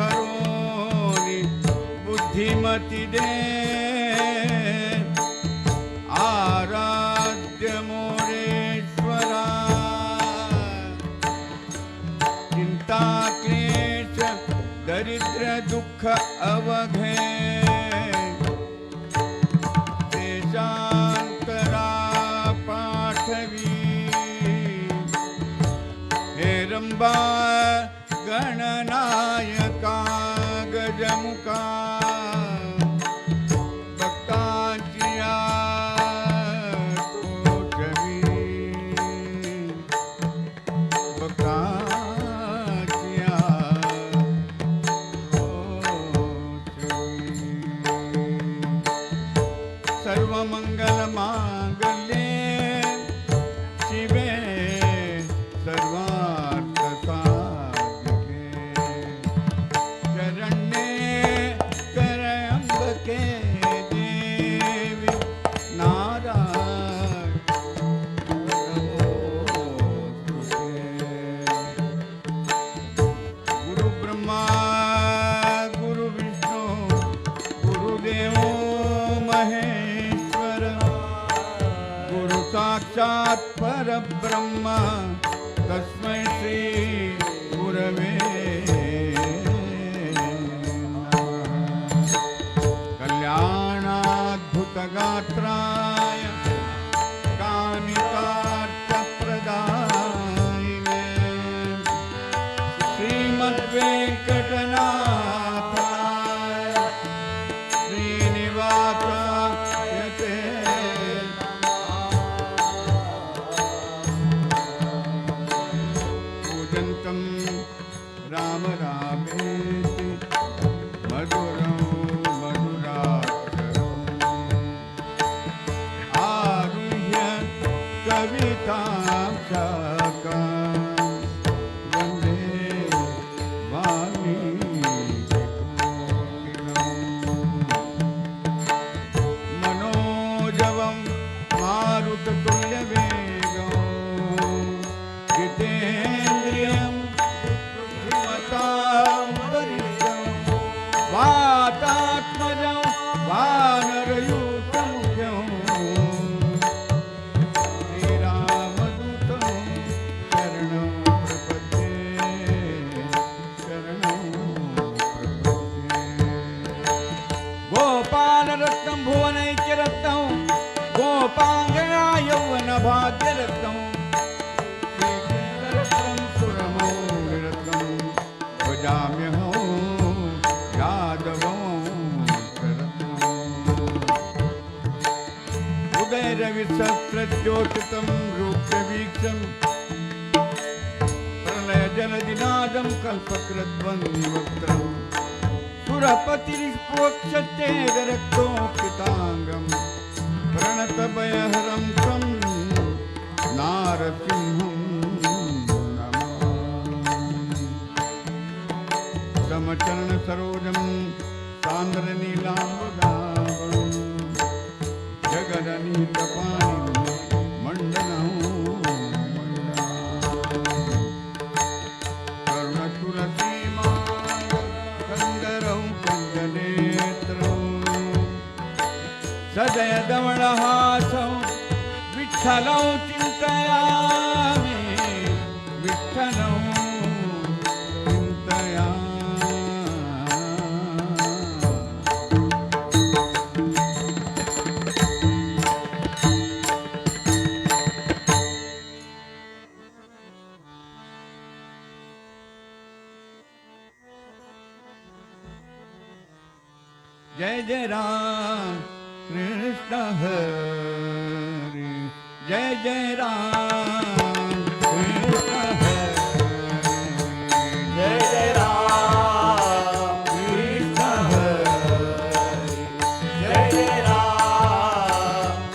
अज्ञानत्वहरोनि बुद्धिमति दे आराध्य मोरेश्वरा चिंता क्लेश दरिद्र दुख अवघे देशांतरा पाठवी हेरंबा गणनायका गजमुखा भक्तांची तोषवी भक्तांची सर्वमंगल मांगल्ये शिवे सर्वार्थ साधिके शरण्ये त्र्यंबके देवी नारायणी गुरु ब्रह्मा गुरु विष्णु गुरुदेवो महेश्वर गुरु साक्षात् परब्रह्म तस्मै श्री गुरवे कल्याणाद्भुतगात्राय कामितार्थप्रदायिने श्रीमद्वेङ्कटनाथाय श्रीनिवासाय ते पूजन्तं राम रामेति मधुरं मधुराक्षरम् आरुह्य कवितां शाखां वन्दे वाल्मीकिकोकिलम् मनोजवं मारुततुल्यवेगं जितेन्द्रियं बुद्धिमतां वरिष्ठं वातात्मजं वानरयूथमुख्यं श्रीरामदूतं शरणं प्रपद्ये शरणं प्रपद्ये गोपालरत्नं भुवनैक्यरत्नं गोपाङ्गना यौवनभाग्यरत्नं श्रीचन्द्ररत्नं सुरमौलिरत्नं भजाम्यहं यादवं उदयरविसहस्रज्योतितं रूप्यवीक्षं प्रलयजलदिनादं कल्पकृद्वन्द्वक्त्रं सुरपतिरिष्पोक्षतेदरक्तोक्षिताङ्गं प्रणतभयहरं तं नारसिंहं नमामि समचरणसरोजं सान्द्रनीलाम्बुदावं जगदनीतपाणिं मण्डनं करुणतुलसीमाय कन्दरं कन्दनेत्रं सदयधवलहासं विठ्ठलं चिन्तयामि विठ्ठलं चिन्तयामि जय जय राम कृष्ण हरी जय जय राम कृष्ण हरी जय जय राम कृष्ण हरी जय जय राम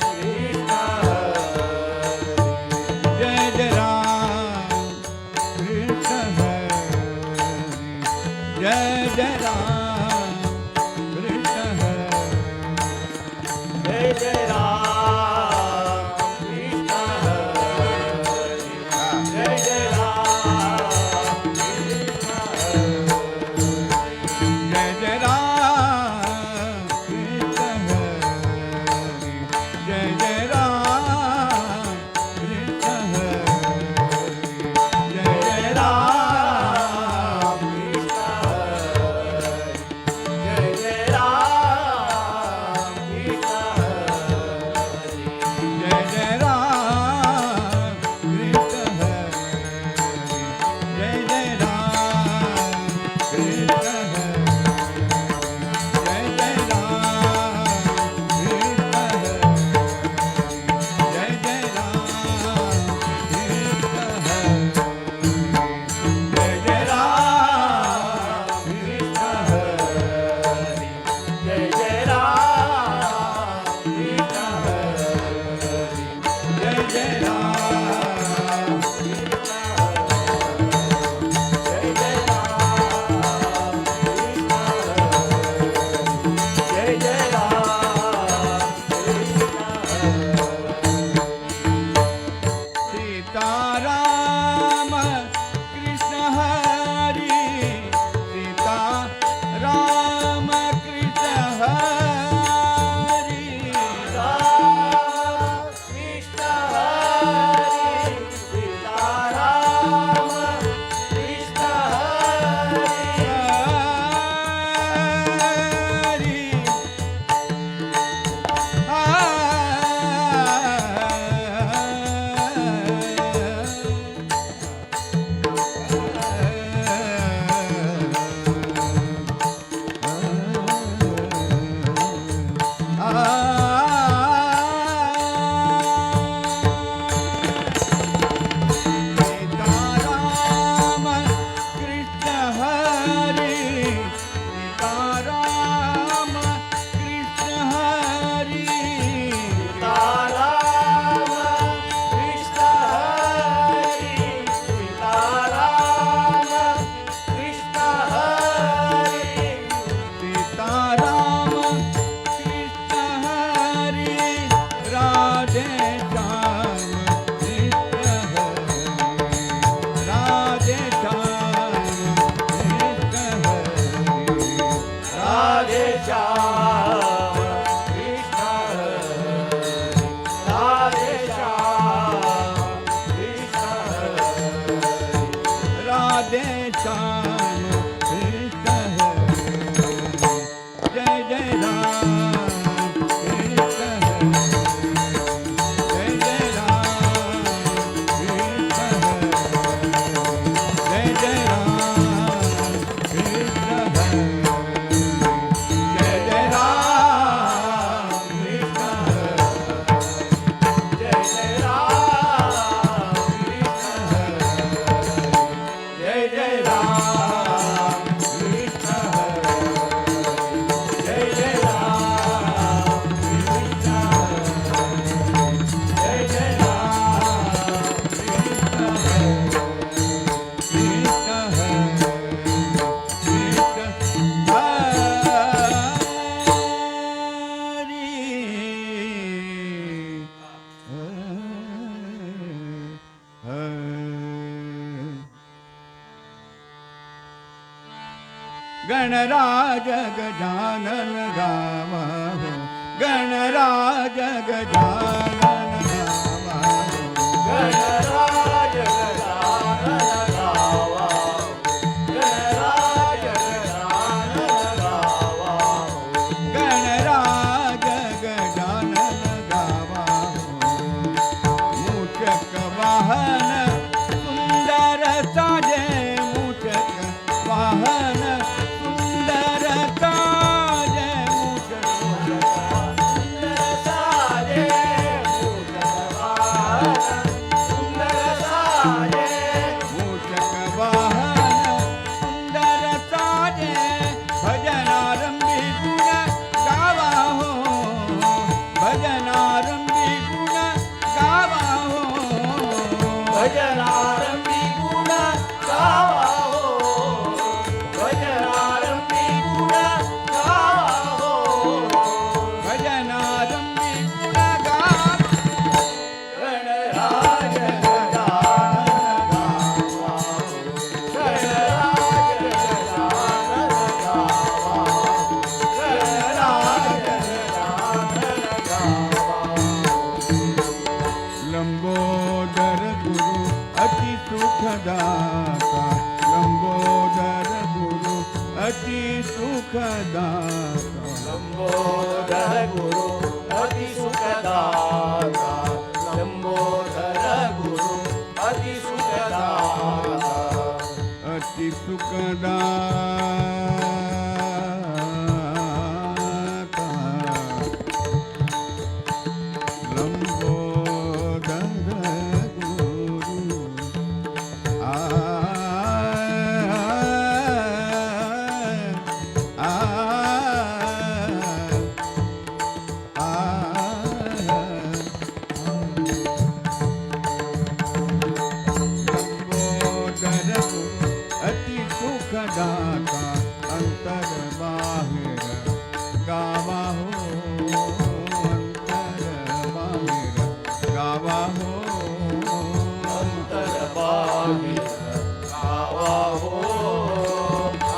कृष्ण हरी जय जय राम कृष्ण हरी जय जय राम कृष्ण हरी जय जय राम कृष्ण हरी जय जय राम कृष्ण हरी जय जय राम कृष्ण हरी जय जय राम कृष्ण हरी जय जय राम कृष्ण हरी जय जय राम कृष्ण हरी जय जय राम कृष्ण हरी जय जय राम कृष्ण हरी जय जय राम कृष्ण हरी जय जय राम कृष्ण हरी जय जय राम कृष्ण हरी जय जय राम कृष्ण हरी जय जय राम जय जय राम कृष्ण हरी जय जय राम सीताराम कृष्ण हरी सीता राम कृष्ण हरी राम कृष्ण हरी सीताराम कृष्ण हरी सीताराम कृष्ण हरी सीताराम कृष्ण हरी सीताराम कृष्ण हरी सीताराम कृष्ण हरी सीताराम कृष्ण हरी राधे श्याम कृष्ण हरी राधे श्याम कृष्ण हरी राधे श्याम कृष्ण हरी राधे श्याम कृष्ण हरी राधे श्याम कृष्ण हरी जय जय राम कृष्ण हरी जय जय राम कृष्ण हरी जय जय राम कृष्ण हरी जय जय राम कृष्ण हरी जय जय राम कृष्ण जय जय राम कृष्ण हरी जय जय राम कृष्ण जय जय राम कृष्ण गणराज गजानन गावा हो गणराज गजानन गावा हो गणराज गजानन गावा गणराज गजानन गावा गणराज गजानन गावा हो मूषक वाहन सुंदर साजे मूषक वाहन सुंदर साजे सुखदाता लंबोदर गुरु अति सुखदाता लंबोदर गुरु अति सुखदाता लंबोदर गुरु अति सुखदाता अति सुखदाता लंबोदर गुरु आ आ अति सुखदाता अंतर बाहिर गावा हो अंतर बाहिर गावा हो अंतर बाहिर गावा हो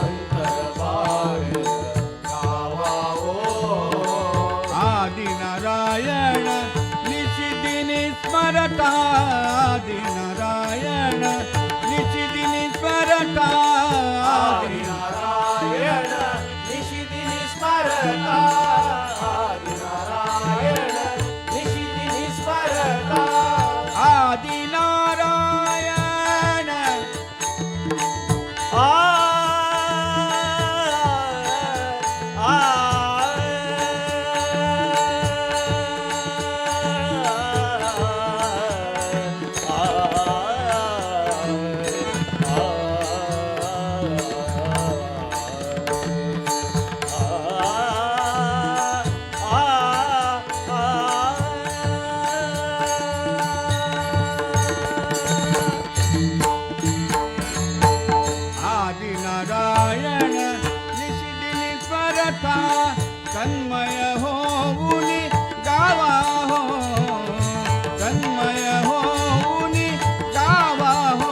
अंतर बाहिर गावा हो आदि नारायण निशिदिनि स्मरता आदि नारायण निशिदिनि स्मरता आदि नारायण निशिदिनि स्मरता आदि नारायण निशिदिनि स्मरता आदि नारायण आ आदि नारायण निशिदिनि स्मरता तन्मय होऊनि गावा हो तन्मय होऊनि गावा हो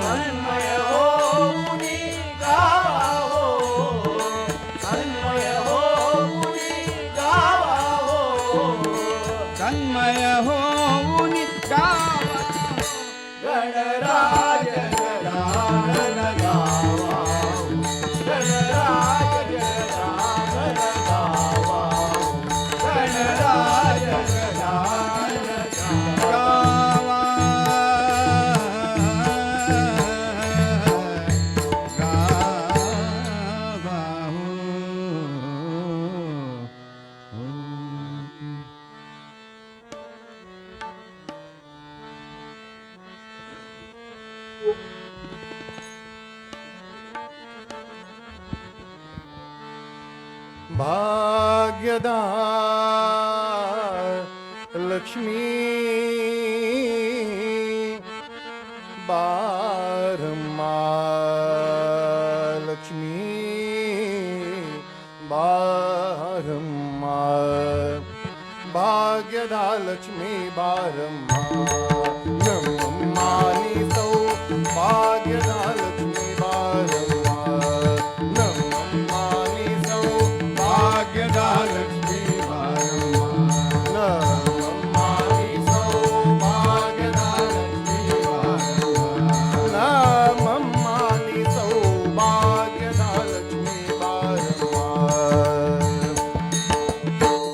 तन्मय होऊनि गावा हो तन्मय होऊनि गावा हो तन्मय होऊनि गावा गणराज गणानन गावा गणराज गणानन गावा गणराज गणानन गावा गावा हो भाग्यदा लक्ष्मी बारम्मा लक्ष्मी बारम्मा भाग्यदा लक्ष्मी बारम्मा नम्मानी सौ भाग्यदा लक्ष्मी बारम्मा नम्मानी सौ भाग्यदा लक्ष्मी बारम्मा नम्मानी सौ भाग्यदा लक्ष्मी बारम्मा नम्मानी सौ भाग्यदा लक्ष्मी बारम्मा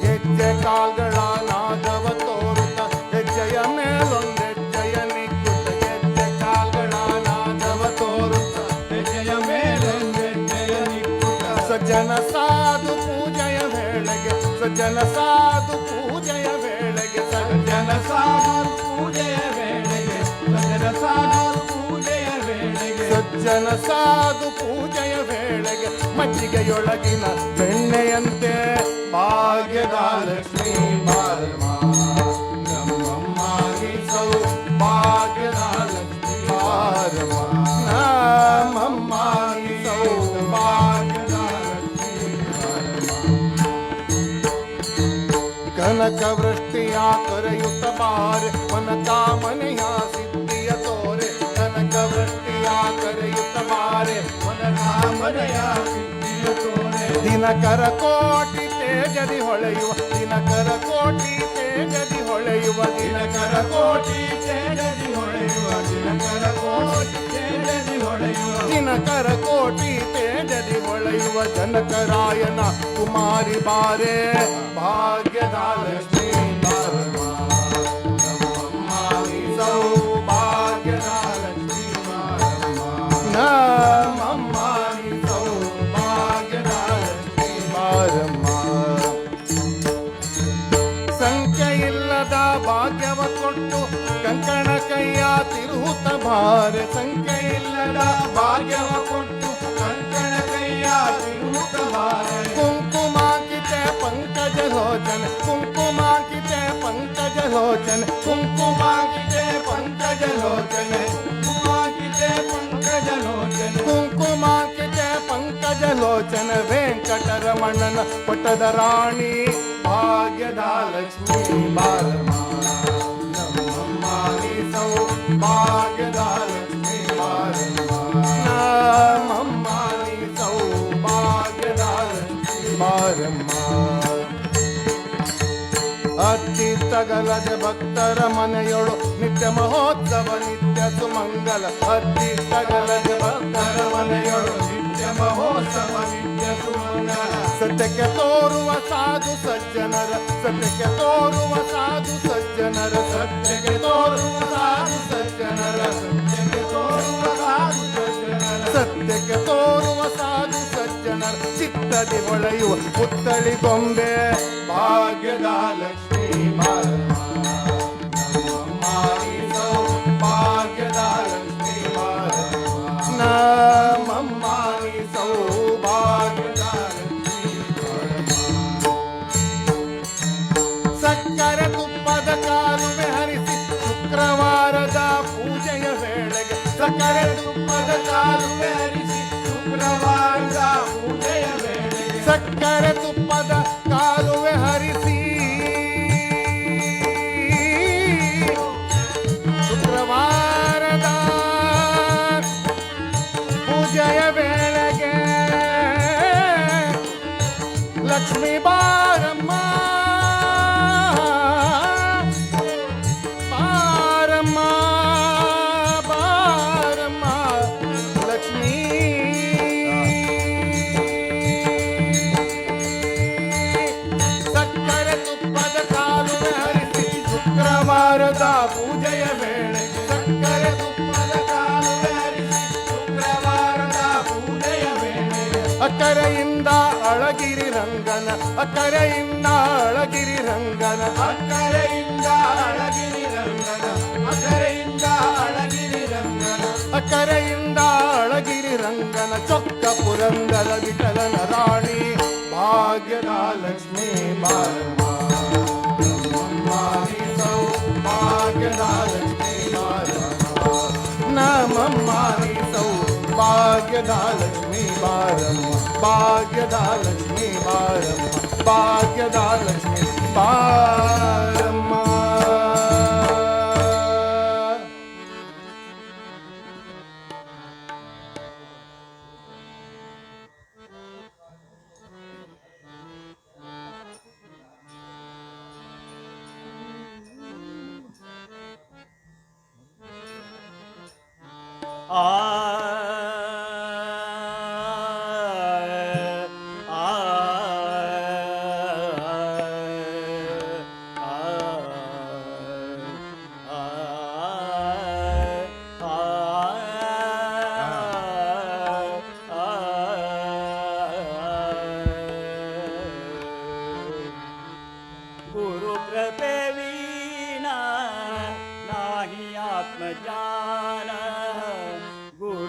ಗೆಜ್ಜೆ ಕಾಲ್ಗಳ ನಾದವ ತೋರುತ್ತ ಹೆಜ್ಜೆಯ ಮೇಲೊಂದೆಜ್ಜೆಯ ನಿಕ್ಕುತ್ತ ಗೆಜ್ಜೆ ಕಾಲ್ಗಳ ನಾದವ ತೋರುತ್ತ ಹೆಜ್ಜೆಯ ಮೇಲೊಂದೆಜ್ಜೆಯ ನಿಕ್ಕುತ್ತ ಸಜ್ಜನ ಸಾಧು ಪೂಜೆಯ ವೇಳೆಗೆ ಸಜ್ಜನ ಸಾಧು ಪೂಜೆಯ ವೇಳೆಗೆ ಸಜ್ಜನ ಸಾಧು ಪೂಜೆಯ ವೇಳೆಗೆ ಸಜ್ಜನ ಸಾಧು ಪೂಜೆಯ ವೇಳೆಗೆ ಸಜ್ಜನ ಸಾಧು ಪೂಜೆಯ ವೇಳೆಗೆ ಮಜ್ಜಿಗೆಯೊಳಗಿನ ಬೆಣ್ಣೆಯಂತೆ ಭಾಗ್ಯದ ಲಕ್ಷ್ಮೀ ಬಾರಮ್ಮ ನಮ್ಮಮ್ಮಾಗಿ ಸೌ ಭಾಗ್ಯದ ಲಕ್ಷ್ಮೀ ಬಾರಮ್ಮ ನಮ್ಮಮ್ಮಾಗಿ ಸೌ ಭಾಗ್ಯದ ಲಕ್ಷ್ಮೀ ಬಾರಮ್ಮ ಕನಕ ವೃಷ್ಟಿಯ ಕರೆಯುತ್ತ ಬಾರೆ ಮನ ಕಾಮನೆಯ ಸಿದ್ಧಿಯ ತೋರೆ ಕನಕ ವೃಷ್ಟಿಯ ಕರೆಯುತ್ತ ಬಾರೆ ಮನ ಕಾಮನೆಯ ಸಿದ್ಧಿಯ ತೋರೆ ದಿನಕರ ಕೋಟಿ ತೇಜದಿ ಹೊಳೆಯುವ ದಿನಕರ ಕೋಟಿ ತೇಜದಿ ಹೊಳೆಯುವ ದಿನಕರ ಕೋಟಿ ತೇಜದಿ ಹೊಳೆಯುವ ದಿನಕರ ಕೋಟಿ ತೇಜದಿ ಹೊಳೆಯುವ ದಿನಕರ ಕೋಟಿ ತೇಜದಿ ಹೊಳೆಯುವ ಜನಕರಾಯನ ಕುಮಾರಿ ಬಾರೆ ಭಾಗ್ಯದ ಲಕ್ಷ್ಮೀ ಬಾರಮ್ಮ ನಮ್ಮಮ್ಮ ನೀ ಸೌಭಾಗ್ಯದ ಲಕ್ಷ್ಮೀ ಬಾರಮ್ಮ ನಮ್ಮಮ್ಮ ನೀ ಸೌಭಾಗ್ಯದ ಲಕ್ಷ್ಮೀ ಬಾರಮ್ಮ ಸಂಖ್ಯೆ ಇಲ್ಲದ ಭಾಗ್ಯವ ಕೊಟ್ಟು ಕಂಕಣ ಕೈಯ ತಿರುಹುತ್ತ ಬಾರೆ ಸಂಖ್ಯೆ ಇಲ್ಲದ ಭಾಗ್ಯವ ಕೊಟ್ಟು ಕಂಕಣ ಕೈಯ ತಿರುಗುತ್ತ ಬಾರೆ ಕುಂಕುಮಾಕಿತೆ ಪಂಕಜ ಲೋಚನ ಕುಂಕುಮಾಕಿತೆ ಪಂಕಜ ಲೋಚನ ಕುಂಕುಮಾಕಿತೆ ಪಂಕಜ ಲೋಚನೆ ಕುಂಕುಮಾಕಿತೆ ಪಂಕಜ ಲೋಚನೆ ಕುಂಕುಮಾಕಿತೆ ಪಂಕಜ ಲೋಚನ ವೆಂಕಟರಮಣನ ಪಟದ ರಾಣಿ ಭಾಗ್ಯದ ಲಕ್ಷ್ಮೀ ಬಾರಮ್ಮ ನಮ್ಮಮ್ಮ ನೀ ಸೌಭಾಗ್ಯದ ಲಕ್ಷ್ಮೀ ಬಾರಮ್ಮ ನಮ್ಮಮ್ಮ ನೀ ಸೌಭಾಗ್ಯದ ಲಕ್ಷ್ಮೀ ಬಾರಮ್ಮ ಅತ್ತಿ ತಗಲದ ಭಕ್ತರ ಮನೆಯೊಳು ನಿತ್ಯ ಮಹೋತ್ಸವ ನಿತ್ಯ ಸುಮಂಗಲ ಅತ್ತಿ ತಗಲದ ಭಕ್ತರ ಮನೆಯೊಳು ನಿತ್ಯ ಮಹೋತ್ಸವ ನಿತ್ಯ ಸುಮಂಗಲ ಸತ್ಯಕ್ಕೆ ತೋರುವ ಸಾಧು ಸಜ್ಜನರ ಸತ್ಯಕ್ಕೆ ತೋರುವ ಸಾಧು ಸಜ್ಜನರ ಸತ್ಯಕ್ಕೆ ತೋರುವ ಸಾಧು ಸಜ್ಜನರ ಸತ್ಯಕ್ಕೆ ತೋರುವ ಸಾಧು ಸಜ್ಜನರ ಸತ್ಯಕ್ಕೆ ತೋರುವ ಸಾಧು ಸಜ್ಜನರ ಚಿತ್ತದಿ ಹೊಳೆಯುವ ಪುತ್ತಳಿ ಗೊಂಬೆ ಭಾಗ್ಯದ ಲಕ್ಷ್ಮೀ ಬಾರಮ್ಮ ನಮ್ಮಮ್ಮ ನೀ ಸೌಭಾಗ್ಯದ ಲಕ್ಷ್ಮೀ ಬಾರಮ್ಮ ನಮ್ಮಮ್ಮ ನೀ ಸೌಭಾಗ್ಯದ ಲಕ್ಷ್ಮೀ ಬಾರಮ್ಮ ಸಕ್ಕರೆ ತುಪ್ಪದ ಕಾಲುವೆ ಹರಿಸಿ ಶುಕ್ರವಾರದ ಪೂಜೆಯ ವೇಳೆಗೆ ಸಕ್ಕರೆ ತುಪ್ಪದ ಕಾಲುವೆ ಹರಿಸಿ ಶುಕ್ರವಾರದ ಪೂಜೆಯ ವೇಳೆಗೆ ಸಕ್ಕರೆ ತುಪ್ಪದ ಕಾಲುವೆ ಹರಿಸಿ ಶುಕ್ರವಾರದ ಪೂಜೆಯ ವೇಳೆಗೆ ಲಕ್ಷ್ಮೀ ಬಾರಮ್ಮ ಬಾರಮ್ಮ ಬಾರಮ್ಮ ಲಕ್ಷ್ಮೀ ಸಕ್ಕರೆ ತುಪ್ಪದ ಕಾಲುವೆ ಹರಿಸಿ ಶುಕ್ರವಾರದ ಪೂಜೆಯ ವೇಳೆ ಸಕ್ಕರೆ ತುಪ್ಪದ ಕಾಲುವೆ ಹರಿಸಿ ಶುಕ್ರವಾರದ ಪೂಜೆಯ ವೇಳೆಗೆ ಅಕರೆಯಿಂದ ಅಳಗಿರಿ ರಂಗನ ಅಕರೆಯಿಂದ ಅಳಗಿರಿ ರಂಗನ ಅಕ್ಕರೆಯಿಂದ ಅಳಗಿರಿ ರಂಗನ ಅಕ್ಕರೆಯಿಂದ ಅಳಗಿರಿ ರಂಗನ ಅಕರೆಯಿಂದ ಅಳಗಿರಿ ರಂಗನ ಚೊಕ್ಕ ಪುರಂದರ ವಿಠಲನ ರಾಣಿ ಭಾಗ್ಯದ ಲಕ್ಷ್ಮೀ ಬಾರಮ್ಮ ನಮ್ಮಮ್ಮ ನೀ ಸೌಭಾಗ್ಯದ ಲಕ್ಷ್ಮೀ ಬಾರಮ್ಮ ನಮ್ಮಮ್ಮ ನೀ ಸೌಭಾಗ್ಯದ ಲಕ್ಷ್ಮೀ ಬಾರಮ್ಮ ಭಾಗ್ಯದ ಲಕ್ಷ್ಮೀ ಬಾರಮ್ಮ ಭಾಗ್ಯದ ಲಕ್ಷ್ಮೀ ಬಾರಮ್ಮ गुरु कृपे वीणा नाही आत्मज्ञान गुरु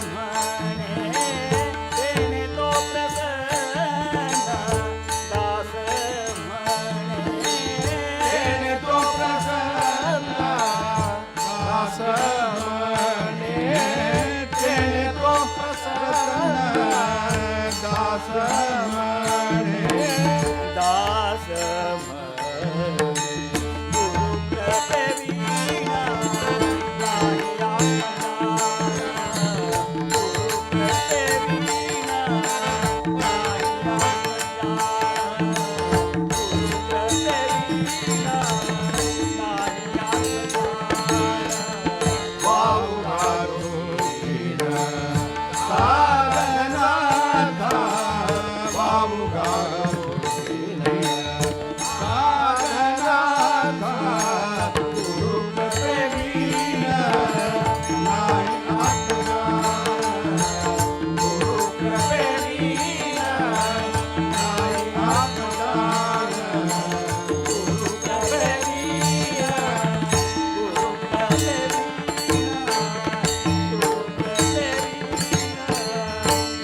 म्हणे तेने तो प्रसन्न दास म्हणे तेने तो प्रसन्न दास म्हणे तेने तो प्रसन्न दास म्हणे दास म्हणे गुरु कृपेविना नाही आत्मज्ञान गुरु कृपेविना नाही आत्मज्ञान गुरु कृपेविना नाही आत्मज्ञान वावुगारुडीन साधनाथ वावुगारुडीन साधनाथ गुरु कृपेविन नाही आत्मज्ञान गुरु कृपेविन नाही आत्मज्ञान गुरु कृपेविना गुरु कृपेविना गुरु कृपेविना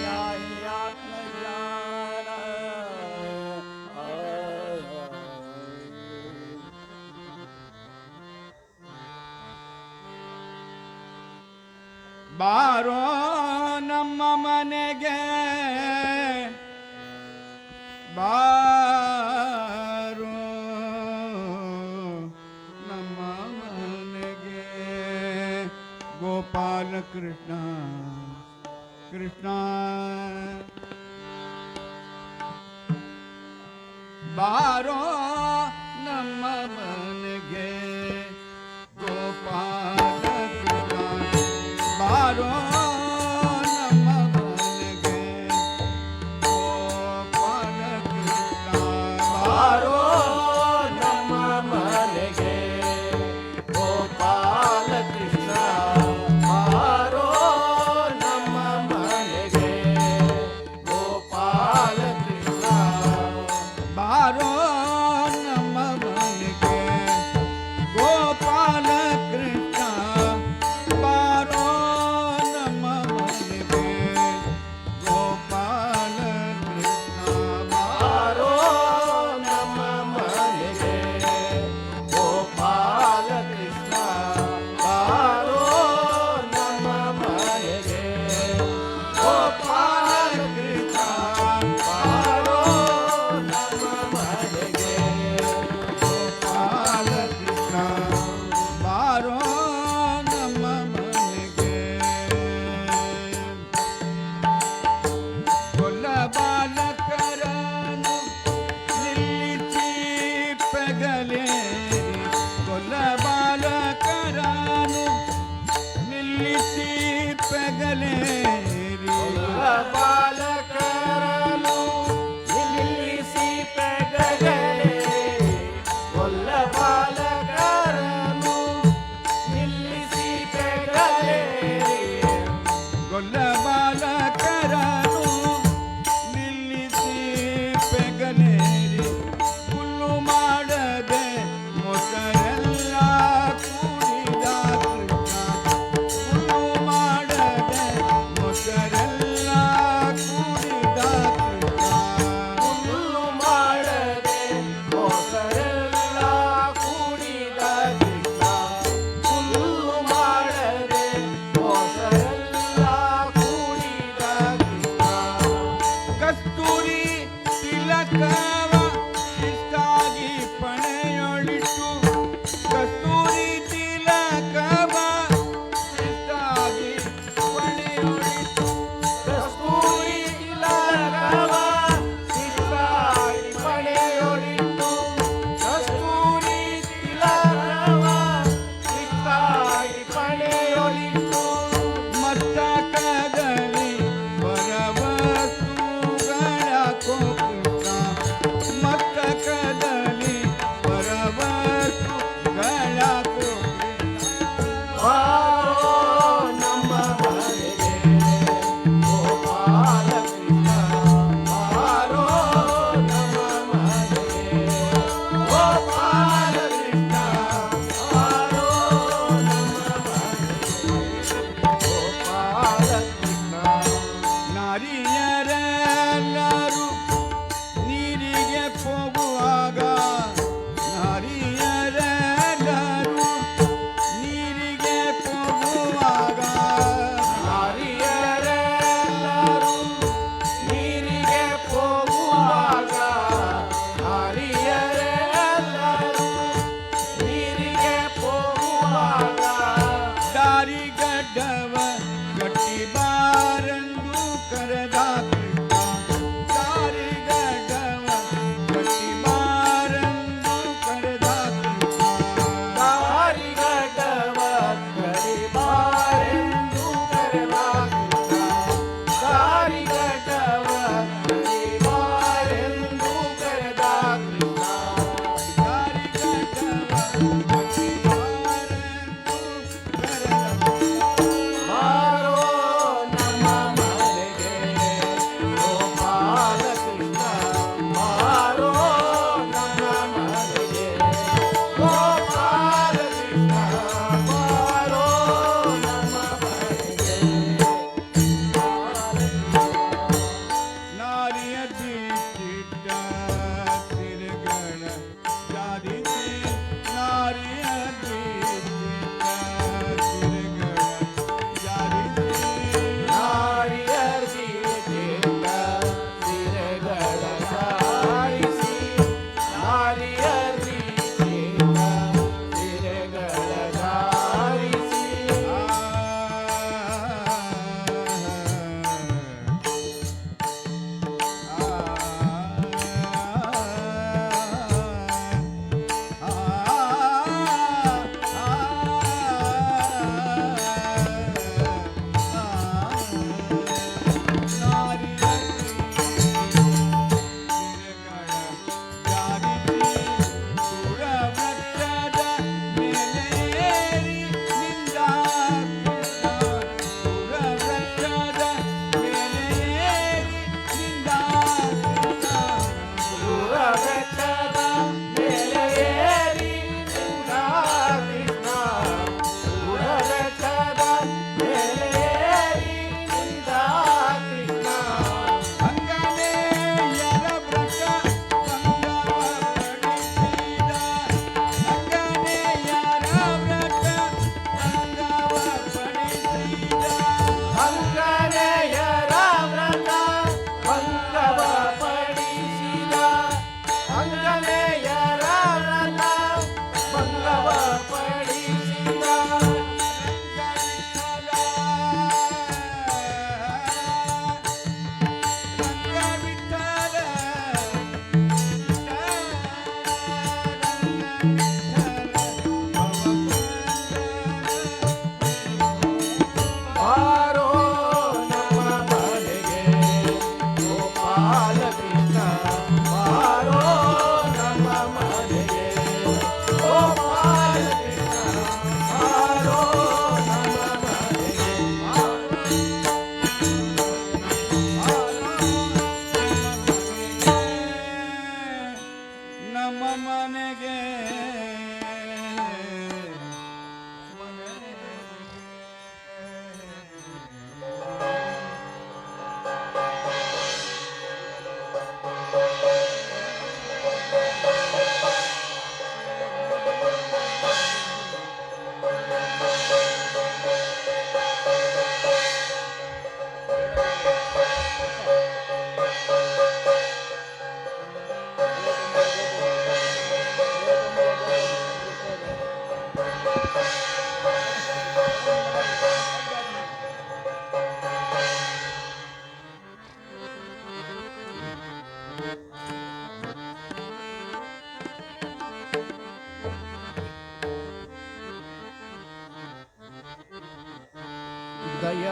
नाही आत्मज्ञान ಬಾರೋ ನಮ್ಮ ಮನೆಗೆ ಬಾರೋ ನಮ್ಮ ಮನೆಗೆ ಗೋಪಾಲ ಕೃಷ್ಣ ಕೃಷ್ಣ ಬಾರೋ ನಮ್ಮ ಮನೆಗೆ ಗೋಪಾಲ ಕೃಷ್ಣ ಬಾರೋ ನಮ್ಮ ಮನೆಗೆ ಗೋಪಾಲ ಕೃಷ್ಣ ಬಾರೋ ನಮ್ಮ ಮನೆಗೆ ಗೋಪಾಲ ಕೃಷ್ಣ ಬಾರೋ ನಮ್ಮ ಮನೆಗೆ ಗೋಪಾಲ ಕೃಷ್ಣ ಬಾರೋ ನಮ್ಮ ಮನೆಗೆ ಗೋಪಾಲ ಕೃಷ್ಣ ಬಾರೋ ನಮ್ಮ ಮನೆಗೆ ಗೋಪಾಲ ಕೃಷ್ಣ ಬಾರೋ ನಮ್ಮ ಮನೆಗೆ ಗೋಪಾಲ ಕೃಷ್ಣ ಬಾರೋ ನಮ್ಮ ಮನೆಗೆ ಗೋಪಾಲ ಕೃಷ್ಣ ಬಾರೋ ನಮ್ಮ ಮನೆಗೆ ಗೋಪಾಲ ಕೃಷ್ಣ ಬಾರೋ ನಮ್ಮ ಮನೆಗೆ ಕೊಲ್ಲ ಬಾಲಕರನು ನಿಲ್ಲಿಸಿ ಪೆಗಲೇರಿ ಕೊಲ್ಲ ಬಾಲಕರನು ನಿಲ್ಲಿಸಿ ಪೆಗಲೇರಿ ಬಾಲಕರನು ನಿಲ್ಲಿಸಿ ಪೆಗಲೇರಿ ಕೊಲ್ಲ ಬಾಲಕರನು ನಿಲ್ಲಿಸಿ ಪೆಗಲೇರಿ ಗೊಲ್ಲ ಬಾಲಕರನು ನಿಲ್ಲಿಸಿ ಪೆಗಲೇರಿ ಹುಲ್ಲು ಮಾಡದೆ ಮೊಸರೆಲ್ಲ ಕೂಡಿದ ಕೃಷ್ಣ ಹುಲ್ಲು ಮಾಡದೆ ಮೊಸರೆಲ್ಲ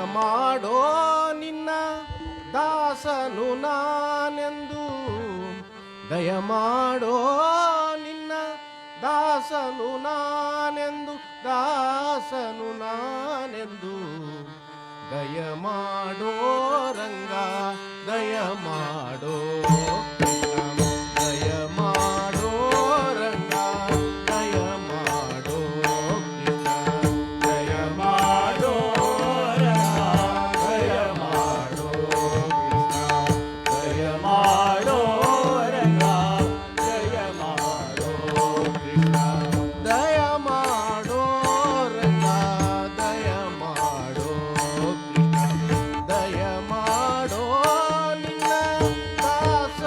ಮಾಡೋ ನಿನ್ನ ದಾಸನು ನಾನೆಂದು ದಯ ಮಾಡೋ ನಿನ್ನ ದಾಸನು ನಾನೆಂದು ದಾಸನು ನಾನೆಂದು ದಯ ಮಾಡೋ ರಂಗ ದಯ ಮಾಡೋ ಕೃಷ್ಣ ದಯ ಮಾಡೋ ರಂಗ ದಯ ಮಾಡೋ ಕೃಷ್ಣ ದಯ ಮಾಡೋ ರಂಗ ದಯ ಮಾಡೋ ಕೃಷ್ಣ ದಯ ಮಾಡೋ ರಂಗ ದಯ ಮಾಡೋ ಕೃಷ್ಣ ದಯ ಮಾಡೋ ರಂಗ ದಯ ಮಾಡೋ ಕೃಷ್ಣ ದಯ ಮಾಡೋ ನಿನ್ನ ದಾಸ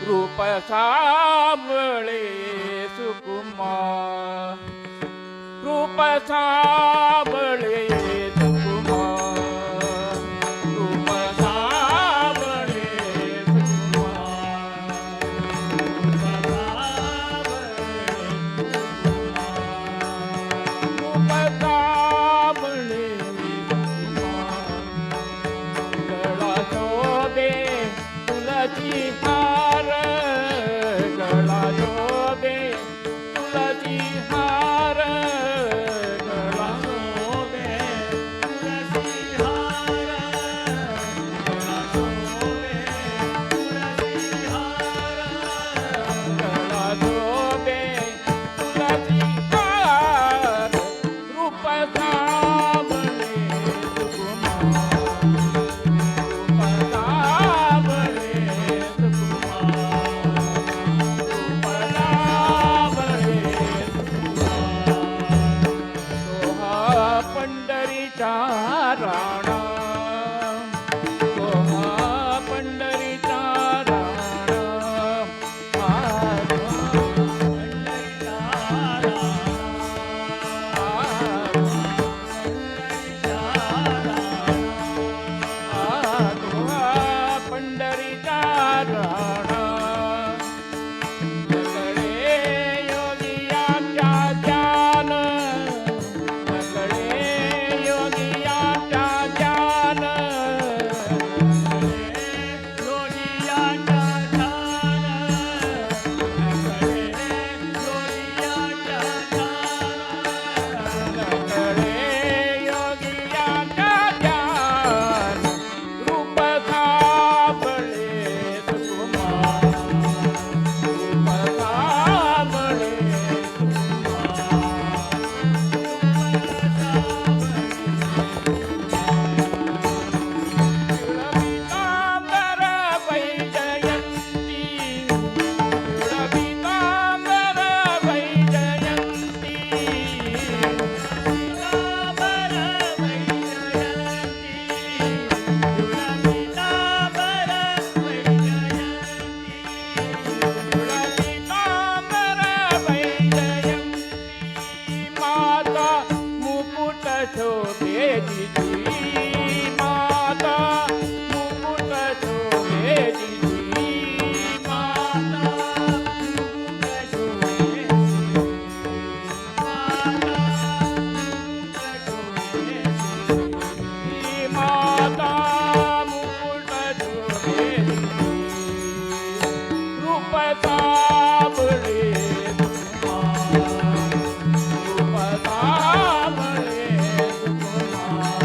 रूप सावळे सुकुमार, रूप सावळे सुकुमार, रूप सावळे सुकुमार, रूप सावळे सुकुमार, गळा शोभे तुलसी हार, गळा शोभे तुलसी हार, गळा शोभे तुलसी हार, गळा शोभे तुलसी हार, गळा शोभे तुलसी हार, रूप सावळे सुकुमार, रूप सावळे पंढरीचा राणा, सोहा पंढरीचा राणा, पंढरीचा राणा, पंढरीचा राणा, सगळे योगियांच्या ध्यान, सगळे योगियांच्या ध्यान, योगियांच्या ध्यान, सगळे योगियांच्या ध्यान, सगळे योगियांच्या ध्यान, रूप सावळे सुकुमार, रूप सावळे पीतांबर वैजयंती, पीतांबर वैजयंती, पीतांबर वैजयंती, पीतांबर वैजयंती, माता मुकुट शोभे दिदी, माता मुकुट शोभे दिदी, माता मुकुट शोभे दिदी, माता मुकुट शोभे दिदी, माता मुकुट शोभे दिदी, रूप सावळे सुकुमार, रूप सावळे सुकुमार,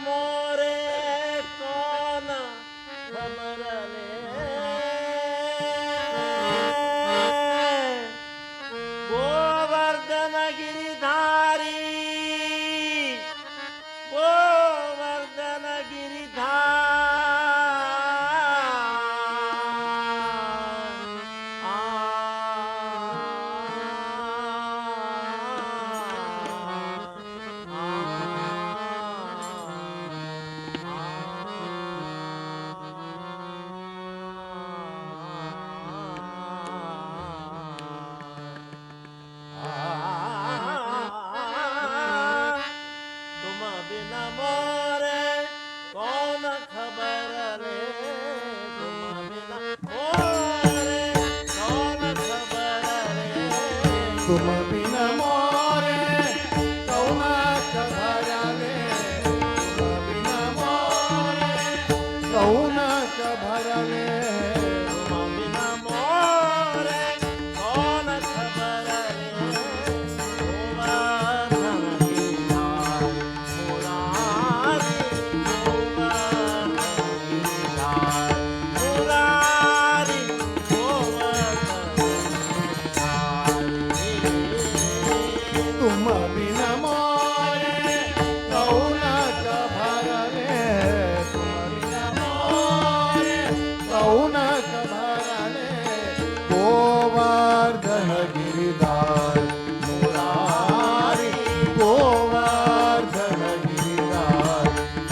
मोरे कौन खबर ले गोवर्धन गिरिधारी गोवर्धन तुम बिना मोरे कौन खबर ले तुम बिना मोरे कौन खबर ले तुम बिन मोरे कौन खबर ले तुम बिन मोरे कौन खबर ले तुम बिना मोरे कौन खबर ले गोवर्धन गिरिधारी मुरारी गोवर्धन गिरिधारी मुरारी गोवर्धन गिरिधारी तुम बिन मोरे कौन खबर ले तुम बिन मोरे कौन खबर ले गोवर्धन गिरिधार मुरारी गोवर्धन गिरिधार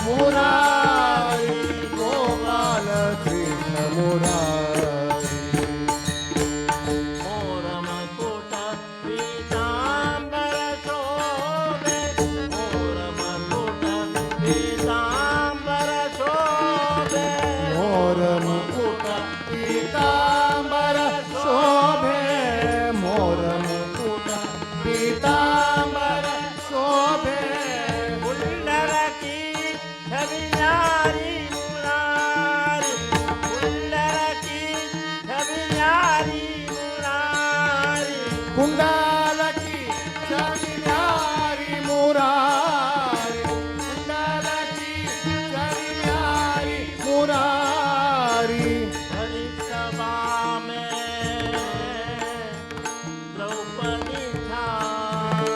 मुरारी गोपाल कृष्ण मुरारी मोर मकुट पीतांबर शोभे मोर मकुट पीतांबर शोभे मोर मुकुट पीतांबर शोभे मोर मुकुट पीतांबर शोभे कुंडल की छवि न्यारी मुरारी कुंडल की छवि न्यारी मुरारी कुंडल की छवि न्यारी मुरारी कुंडल की छवि न्यारी मुरारी भरी सभा में द्रौपदी छाई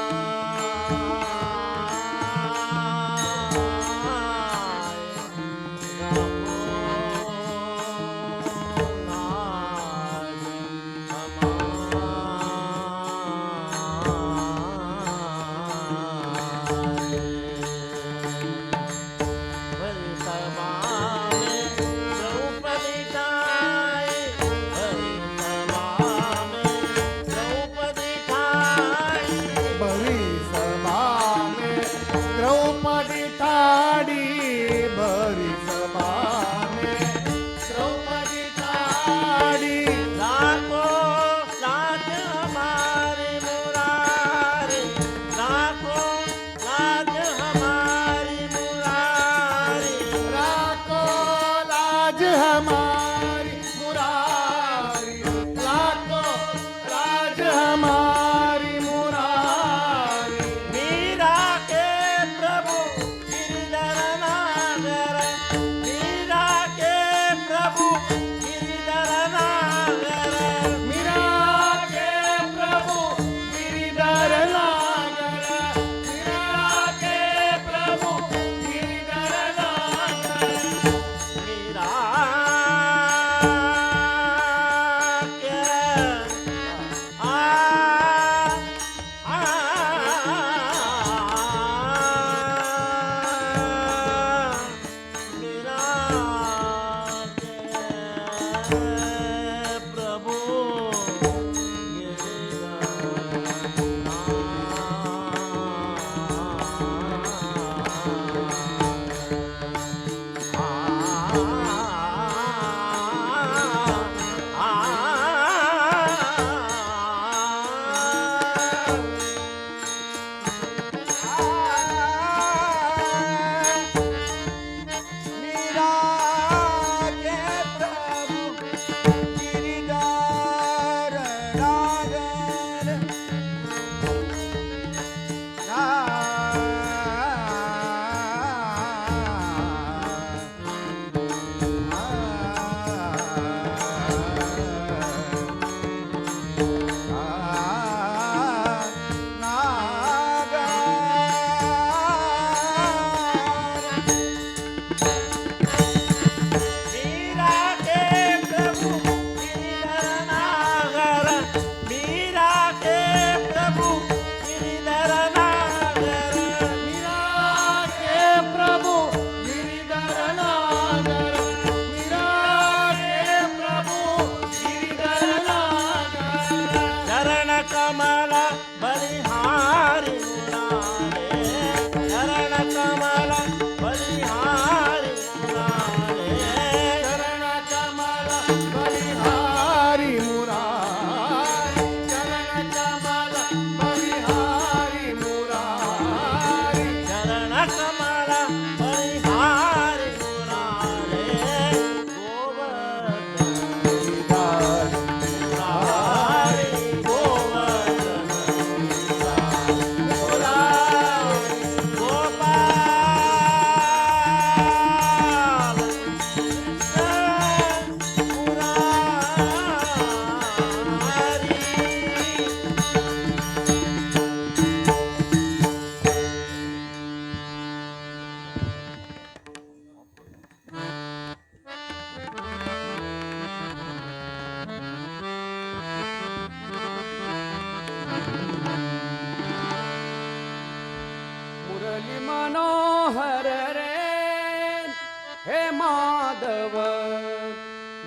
माधव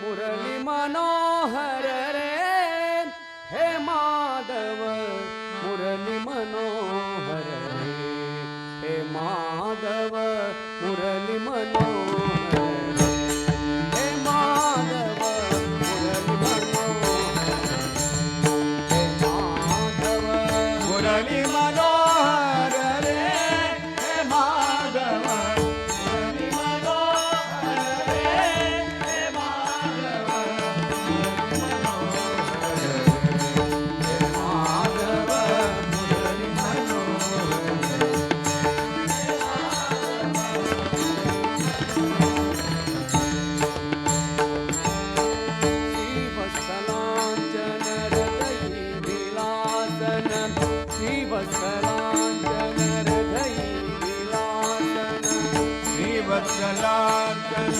मुरली मनोहर रे हे माधव मुरली मनोहर रे हे माधव मुरली मनोहर रे हे माधव मुरली मनोहर हे माधव मुरली मनोहर रे हे माधव मुरली मनोहर रे हे माधव मुरली मनोहर रे हे माधव मुरली श्रीवत्सलांचन हृदयी विलासन श्रीवत्सलांचन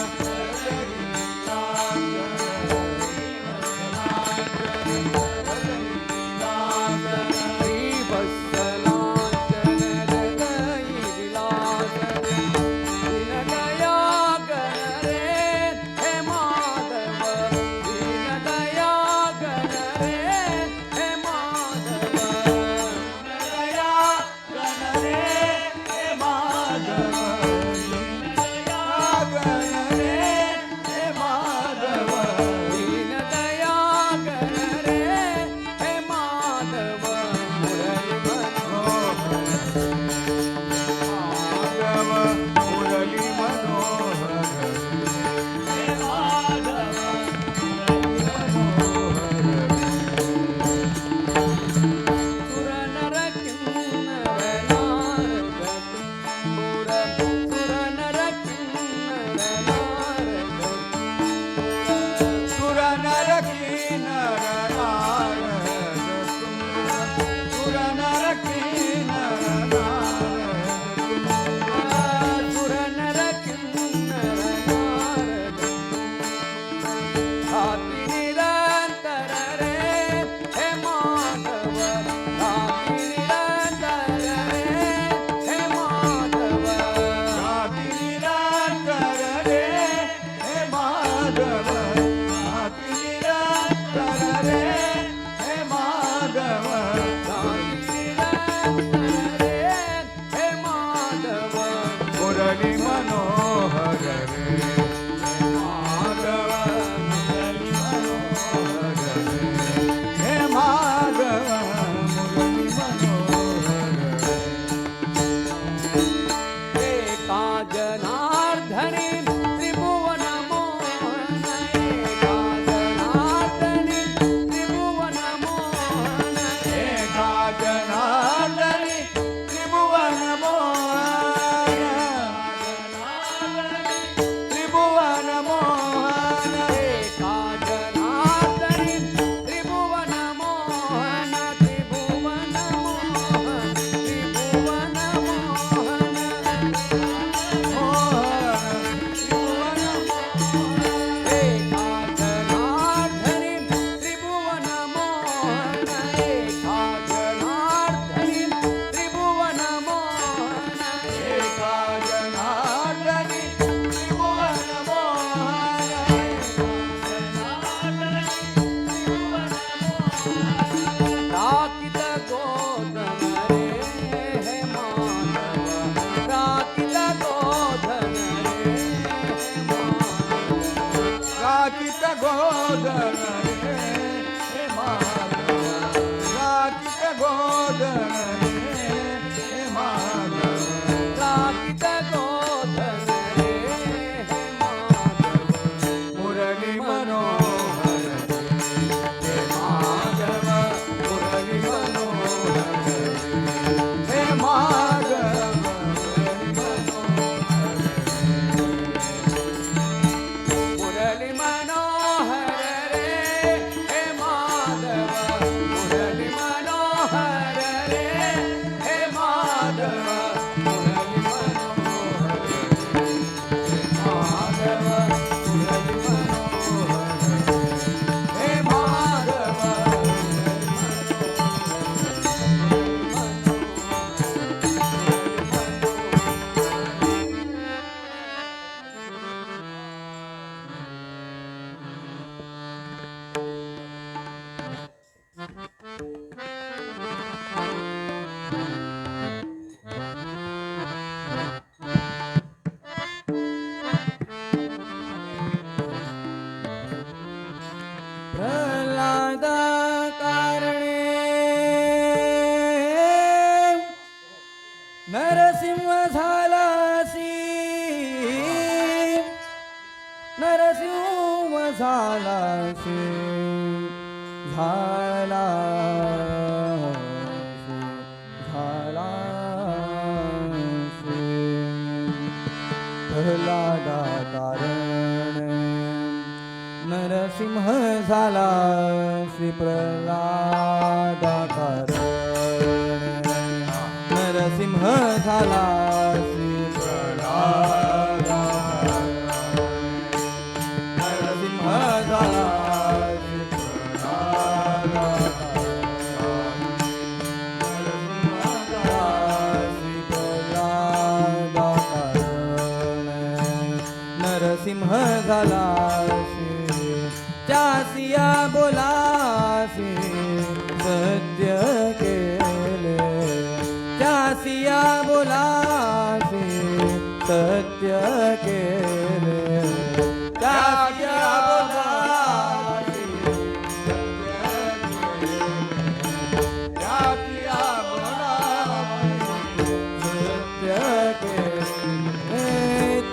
श्रीवत्सलांचन हृदयी विलासन दीनदया गण रे हे माधव दीनदया गण रे हे माधव दया गण रे हे माधव दया गण रे हे माधव दीनदया गण रे हे माधव मुरली माधव मुरली मनोहर हे माधव सुर नर किन्नर नारद तुंबुर सुर नर किन्नर नारद सुर नर किन्नर नारद सुर नर किन्नर नारद सुर नर किन्नर नारद हापि निरंतर रे हे माधव हापि निरंतर रे हे माधव राति निरंतर रे हे माधव राति निरंतर रे हे माधव मुरली मनोहर रे हे माधव मुरली मनोहर रे हे माधव मुरली मनोहर रे एका जनार्दनी त्रिभुवन मोहन एका जनार्दनी त्रिभुवन मोहन एका जनार्दनी त्रिभुवन मोहन त्रिभुवन मोहन एका जनार्दनी त्रिभुवन मोहन त्रिभुवन मोहन त्रिभुवन मोहन एका जनार्दनी त्रिभुवन मोहन एका जनार्दनी त्रिभुवन मोहन एका जनार्दनी त्रिभुवन राकित गोधन रे हे माधव राकित गोधन रे हे माधव राकित गोधन रे हे माधव राकित गोधन रे हे माधव राकित गोधन रे हे माधव मुरली मनोहर हे माधव मुरली मनोहर हे माधव मुरली मनोहर मुरली मनोहर रे हे माधव मुरली मनोहर रे नरसिंह झालासी नरसिंह झालासी झालासी प्रल्हादा कारण नरसिंह झाला श्री प्रल्हादा कारण नरसिंह झाला श्री प्रल्हादा नरसिंह झाला श्री प्रल्हादा नरसिंह झाला त्यासिया बोलासी सत्य केले त्यासिया बोलासी सत्य केले त्यासिया बोलासी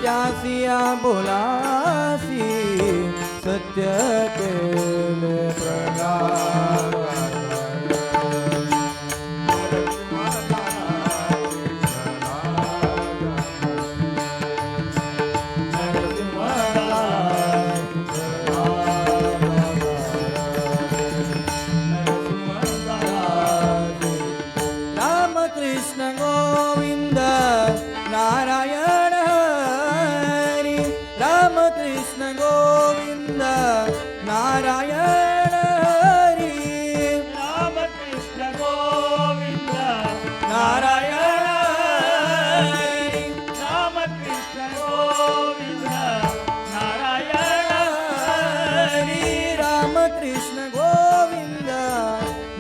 त्यासिया बोलासी सत्य केले प्रगाढ रामकृष्ण गोविंद नारायण हरी रामकृष्ण गोविंद नारायण हरी रामकृष्ण गोविंद नारायण हरी रामकृष्ण गोविंद नारायण हरी रामकृष्ण गोविंद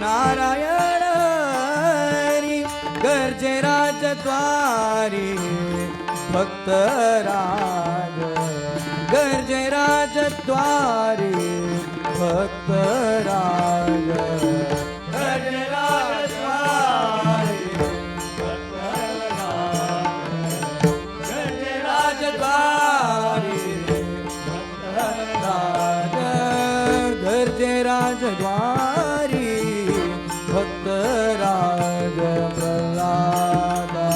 नारायण हरी गर्जे राजद्वारी भक्तराज गर्जे राजद्वारी भक्तराज गर्जे राजद्वारी गर्जे राजद्वारी भक्तराज गर्जे राजद्वारी भक्तराज प्रल्हादा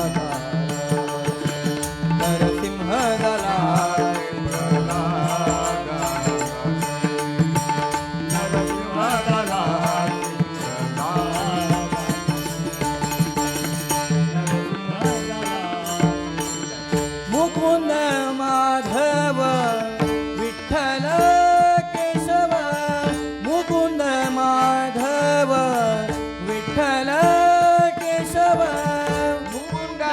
नरसिंह झाला मुकुंद माधव विठ्ठल केशव मुकुंद माधव विठ्ठल केशव मुकुंद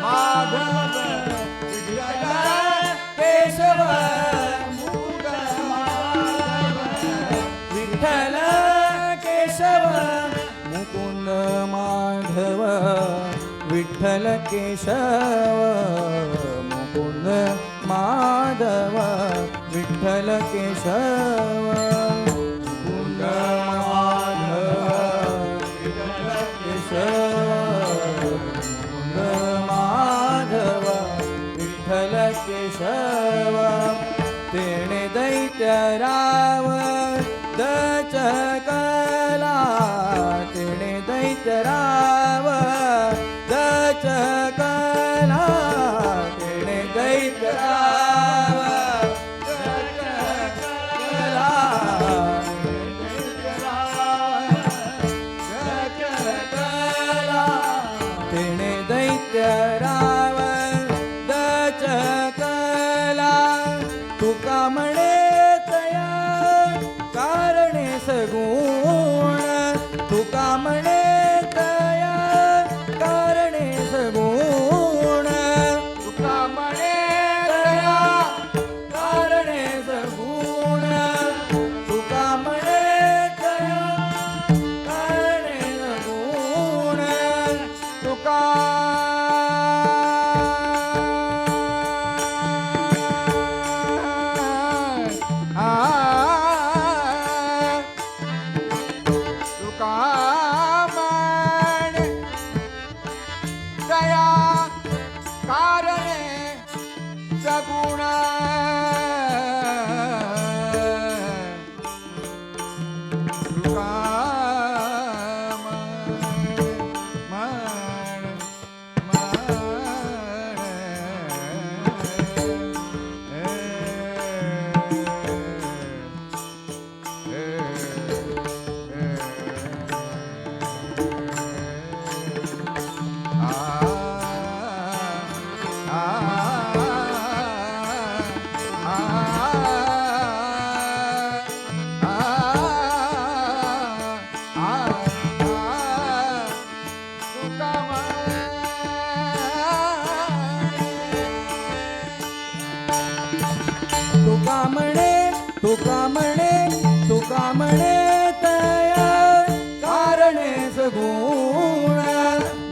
माधव विठ्ठल केशव मुकुंद माधव विठ्ठल केशव मुकुंद माधव विठ्ठल केशव मुकुंद माधव विठ्ठल केशव मुकुंद माधव विठ्ठल केशव मुकुंद माधव विठ्ठल केशव तेणे दैत्य राव दचकला तेणे दैत्य राव दचकला तेणे दैत्य राव दचकला तेणे दैत्य राव दचकला तुका म्हणे तया कारणे सगुण तुका म्हणे तया कारणे सगुण तुका म्हणे तुका म्हणे तुका म्हणे तया कारणे सगुण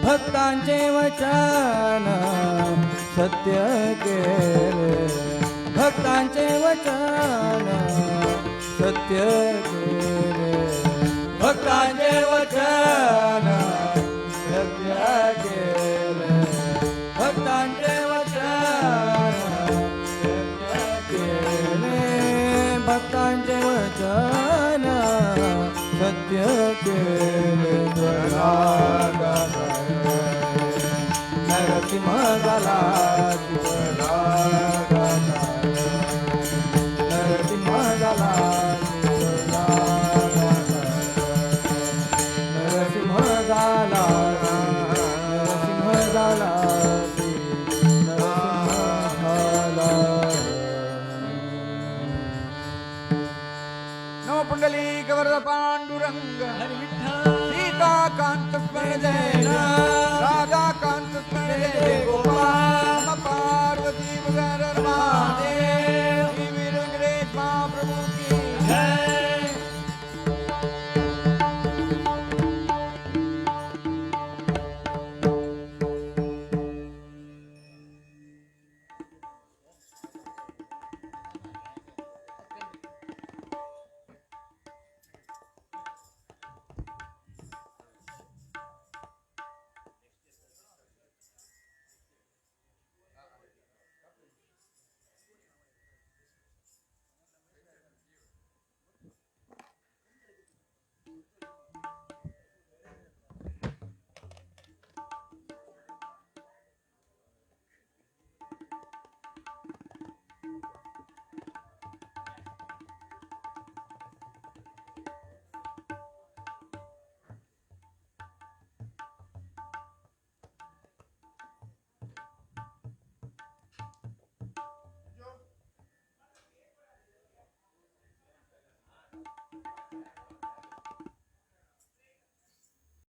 भक्तांचे वचन सत्य केले भक्तांचे वचन सत्य केले भक्तांचे वचन सत्य केले भक्तांचे वचन भक्तांचे वचन सत्य केले नरसिंह झाला नरसिंह झाला नरसिंह झाला नरसिंह झाला नमो पुंडलिक वरद पांडुरंग हरी विठ्ठल सीताकांत स्मरण जय राधाकांत स्मरण जय गोपाल नमः पार्वती वगर महादेव श्री वीर वेंकटेश महाप्रभु की जय